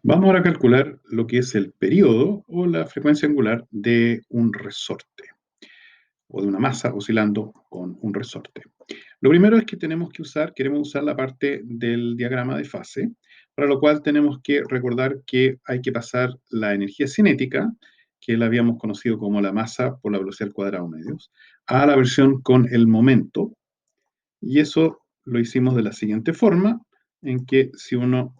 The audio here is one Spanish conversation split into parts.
Vamos ahora a calcular lo que es el periodo o la frecuencia angular de un resorte o de una masa oscilando con un resorte. Lo primero es que queremos usar la parte del diagrama de fase, para lo cual tenemos que recordar que hay que pasar la energía cinética, que la habíamos conocido como la masa por la velocidad al cuadrado medios, a la versión con el momento, y eso lo hicimos de la siguiente forma, en que si uno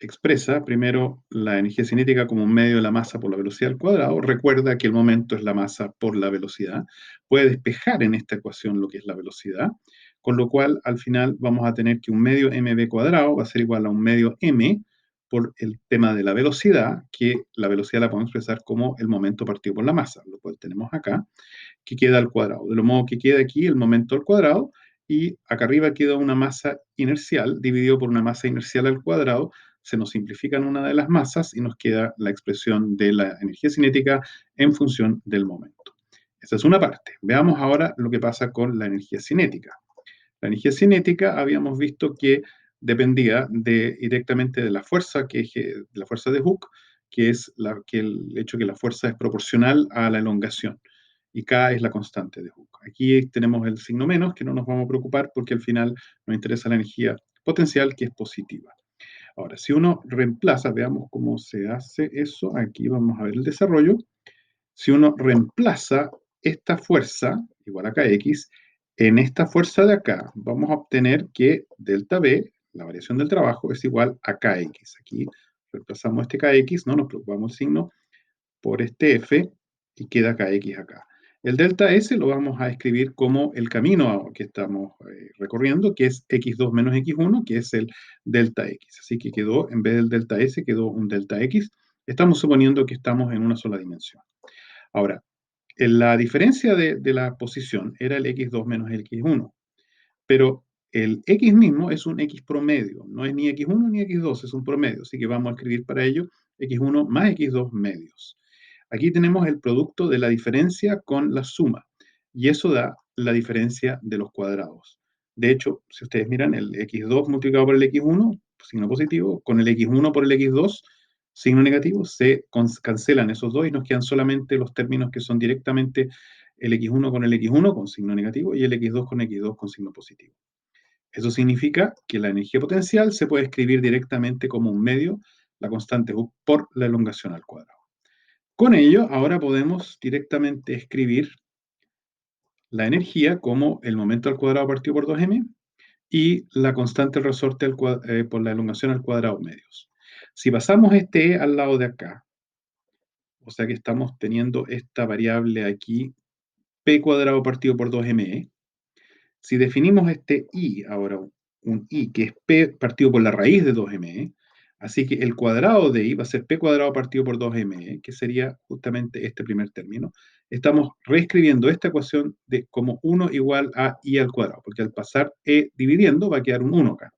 expresa primero la energía cinética como un medio de la masa por la velocidad al cuadrado. Recuerda que el momento es la masa por la velocidad. Puede despejar en esta ecuación lo que es la velocidad, con lo cual al final vamos a tener que un medio mv cuadrado va a ser igual a un medio m por el tema de la velocidad, que la velocidad la podemos expresar como el momento partido por la masa, lo cual tenemos acá, que queda al cuadrado. De lo modo que queda aquí el momento al cuadrado, y acá arriba queda una masa inercial dividido por una masa inercial al cuadrado. Se nos simplifican una de las masas y nos queda la expresión de la energía cinética en función del momento. Esa es una parte. Veamos ahora lo que pasa con la energía cinética. La energía cinética habíamos visto que dependía directamente de la fuerza, de la fuerza de Hooke, que es el hecho que la fuerza es proporcional a la elongación. Y K es la constante de Hooke. Aquí tenemos el signo menos, que no nos vamos a preocupar porque al final nos interesa la energía potencial, que es positiva. Ahora, si uno reemplaza, veamos cómo se hace eso. Aquí vamos a ver el desarrollo. Si uno reemplaza esta fuerza, igual a kx, en esta fuerza de acá, vamos a obtener que delta B, la variación del trabajo, es igual a kx. Aquí reemplazamos este kx, no nos preocupamos el signo, por este f, y queda kx acá. El delta S lo vamos a escribir como el camino que estamos recorriendo, que es x2 menos x1, que es el delta x. Así que quedó, en vez del delta S, quedó un delta x. Estamos suponiendo que estamos en una sola dimensión. Ahora, la diferencia de la posición era el x2 menos el x1, pero el x mismo es un x promedio, no es ni x1 ni x2, es un promedio, así que vamos a escribir para ello x1 más x2 medios. Aquí tenemos el producto de la diferencia con la suma, y eso da la diferencia de los cuadrados. De hecho, si ustedes miran, el x2 multiplicado por el x1, signo positivo, con el x1 por el x2, signo negativo, se cancelan esos dos y nos quedan solamente los términos que son directamente el x1 con el x1 con signo negativo y el x2 con x2 con signo positivo. Eso significa que la energía potencial se puede escribir directamente como un medio, la constante U, por la elongación al cuadrado. Con ello, ahora podemos directamente escribir la energía como el momento al cuadrado partido por 2m y la constante del resorte por la elongación al cuadrado medios. Si pasamos este e al lado de acá, o sea que estamos teniendo esta variable aquí, p cuadrado partido por 2me. Si definimos este i, ahora un i que es p partido por la raíz de 2me, así que el cuadrado de i va a ser p cuadrado partido por 2me, que sería justamente este primer término. Estamos reescribiendo esta ecuación como 1 igual a i al cuadrado, porque al pasar e dividiendo va a quedar un 1 acá.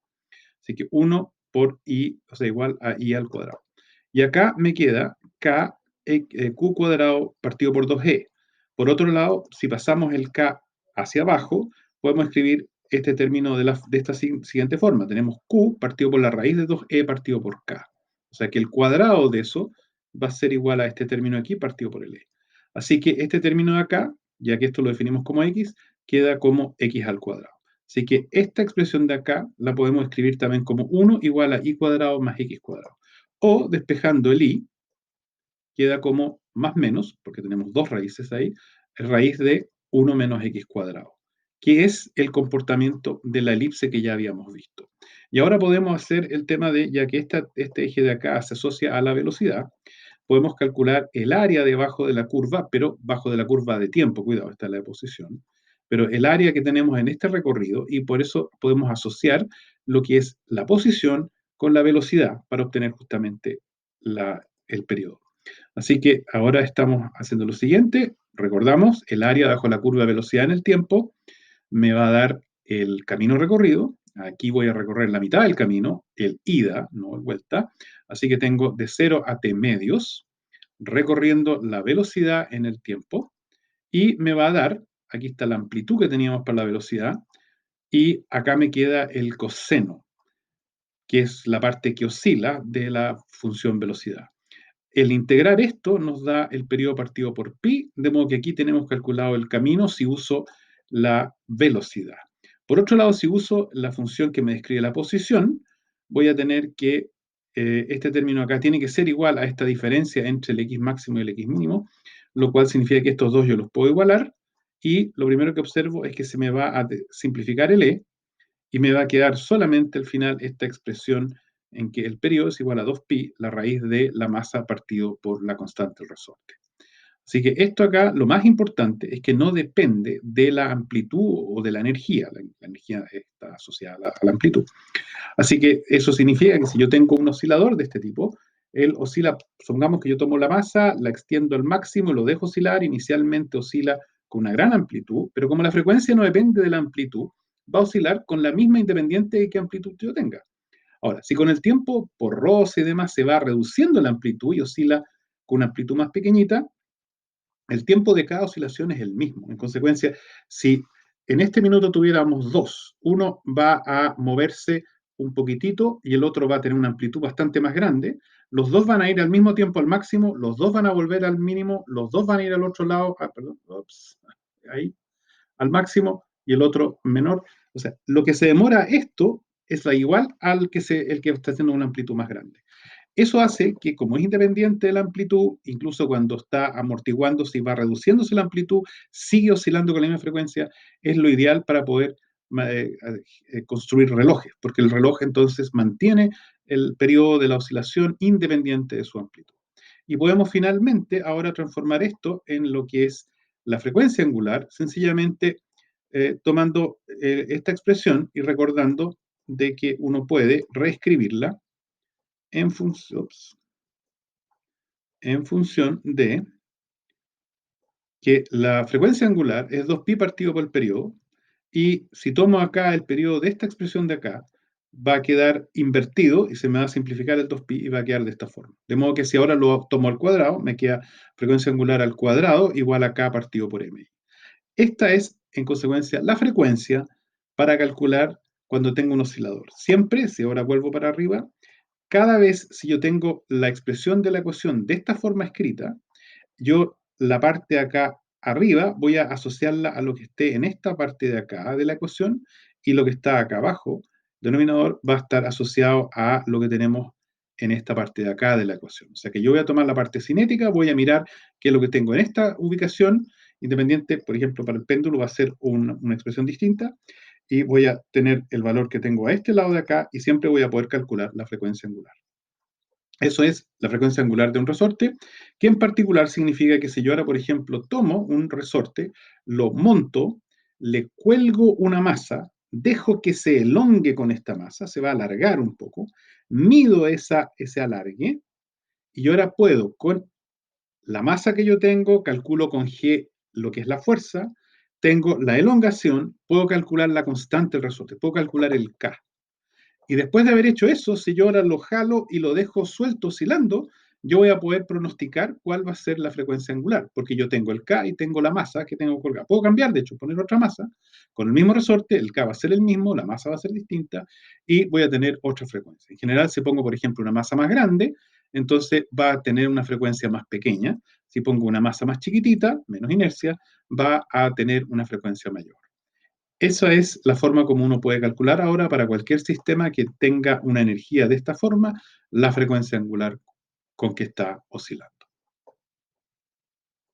Así que 1 por i, o sea, igual a i al cuadrado. Y acá me queda q cuadrado partido por 2e. Por otro lado, si pasamos el k hacia abajo, podemos escribir este término de esta siguiente forma. Tenemos q partido por la raíz de 2e partido por k. O sea que el cuadrado de eso va a ser igual a este término aquí partido por el e. Así que este término de acá, ya que esto lo definimos como x, queda como x al cuadrado. Así que esta expresión de acá la podemos escribir también como 1 igual a i cuadrado más x cuadrado. O despejando el i, queda como más menos, porque tenemos dos raíces ahí, raíz de 1 menos x cuadrado, que es el comportamiento de la elipse que ya habíamos visto. Y ahora podemos hacer el tema de, ya que este eje de acá se asocia a la velocidad, podemos calcular el área debajo de la curva, pero bajo de la curva de tiempo, cuidado, esta es la de posición, pero el área que tenemos en este recorrido, y por eso podemos asociar lo que es la posición con la velocidad para obtener justamente el periodo. Así que ahora estamos haciendo lo siguiente, recordamos, el área bajo la curva de velocidad en el tiempo me va a dar el camino recorrido. Aquí voy a recorrer la mitad del camino, el ida, no el vuelta. Así que tengo de 0 a t medios, recorriendo la velocidad en el tiempo, y me va a dar, aquí está la amplitud que teníamos para la velocidad, y acá me queda el coseno, que es la parte que oscila de la función velocidad. El integrar esto nos da el periodo partido por pi, de modo que aquí tenemos calculado el camino si uso la velocidad. Por otro lado, si uso la función que me describe la posición, voy a tener que este término acá tiene que ser igual a esta diferencia entre el x máximo y el x mínimo, lo cual significa que estos dos yo los puedo igualar, y lo primero que observo es que se me va a simplificar el e, y me va a quedar solamente al final esta expresión en que el periodo es igual a 2pi, la raíz de la masa partido por la constante del resorte. Así que esto acá, lo más importante es que no depende de la amplitud o de la energía. La energía está asociada a la amplitud. Así que eso significa que si yo tengo un oscilador de este tipo, él oscila, supongamos que yo tomo la masa, la extiendo al máximo y lo dejo oscilar, inicialmente oscila con una gran amplitud, pero como la frecuencia no depende de la amplitud, va a oscilar con la misma independiente de qué amplitud yo tenga. Ahora, si con el tiempo, por roce y demás, se va reduciendo la amplitud y oscila con una amplitud más pequeñita, el tiempo de cada oscilación es el mismo. En consecuencia, si en este minuto tuviéramos dos, uno va a moverse un poquitito y el otro va a tener una amplitud bastante más grande, los dos van a ir al mismo tiempo al máximo, los dos van a volver al mínimo, los dos van a ir al otro lado, perdón, ahí, al máximo y el otro menor. O sea, lo que se demora esto es la igual al que el que está haciendo una amplitud más grande. Eso hace que, como es independiente de la amplitud, incluso cuando está amortiguándose y va reduciéndose la amplitud, sigue oscilando con la misma frecuencia, es lo ideal para poder construir relojes, porque el reloj entonces mantiene el periodo de la oscilación independiente de su amplitud. Y podemos finalmente ahora transformar esto en lo que es la frecuencia angular, sencillamente tomando esta expresión y recordando de que uno puede reescribirla en, en función de que la frecuencia angular es 2pi partido por el periodo, y si tomo acá el periodo de esta expresión de acá, va a quedar invertido y se me va a simplificar el 2pi y va a quedar de esta forma. De modo que si ahora lo tomo al cuadrado, me queda frecuencia angular al cuadrado igual a k partido por m. Esta es, en consecuencia, la frecuencia para calcular cuando tengo un oscilador. Siempre, si ahora vuelvo para arriba, cada vez si yo tengo la expresión de la ecuación de esta forma escrita, yo la parte de acá arriba voy a asociarla a lo que esté en esta parte de acá de la ecuación, y lo que está acá abajo, denominador, va a estar asociado a lo que tenemos en esta parte de acá de la ecuación. O sea que yo voy a tomar la parte cinética, voy a mirar qué es lo que tengo en esta ubicación, independiente, por ejemplo, para el péndulo va a ser una expresión distinta, y voy a tener el valor que tengo a este lado de acá, y siempre voy a poder calcular la frecuencia angular. Eso es la frecuencia angular de un resorte, que en particular significa que si yo ahora, por ejemplo, tomo un resorte, lo monto, le cuelgo una masa, dejo que se elongue con esta masa, se va a alargar un poco, mido ese alargue, y yo ahora puedo, con la masa que yo tengo, calculo con G lo que es la fuerza, tengo la elongación, puedo calcular la constante del resorte, puedo calcular el K. Y después de haber hecho eso, si yo ahora lo jalo y lo dejo suelto oscilando, yo voy a poder pronosticar cuál va a ser la frecuencia angular, porque yo tengo el K y tengo la masa que tengo colgada. Puedo cambiar, de hecho, poner otra masa con el mismo resorte, el K va a ser el mismo, la masa va a ser distinta y voy a tener otra frecuencia. En general, si pongo, por ejemplo, una masa más grande, entonces va a tener una frecuencia más pequeña. Si pongo una masa más chiquitita, menos inercia, va a tener una frecuencia mayor. Esa es la forma como uno puede calcular ahora para cualquier sistema que tenga una energía de esta forma, la frecuencia angular con que está oscilando.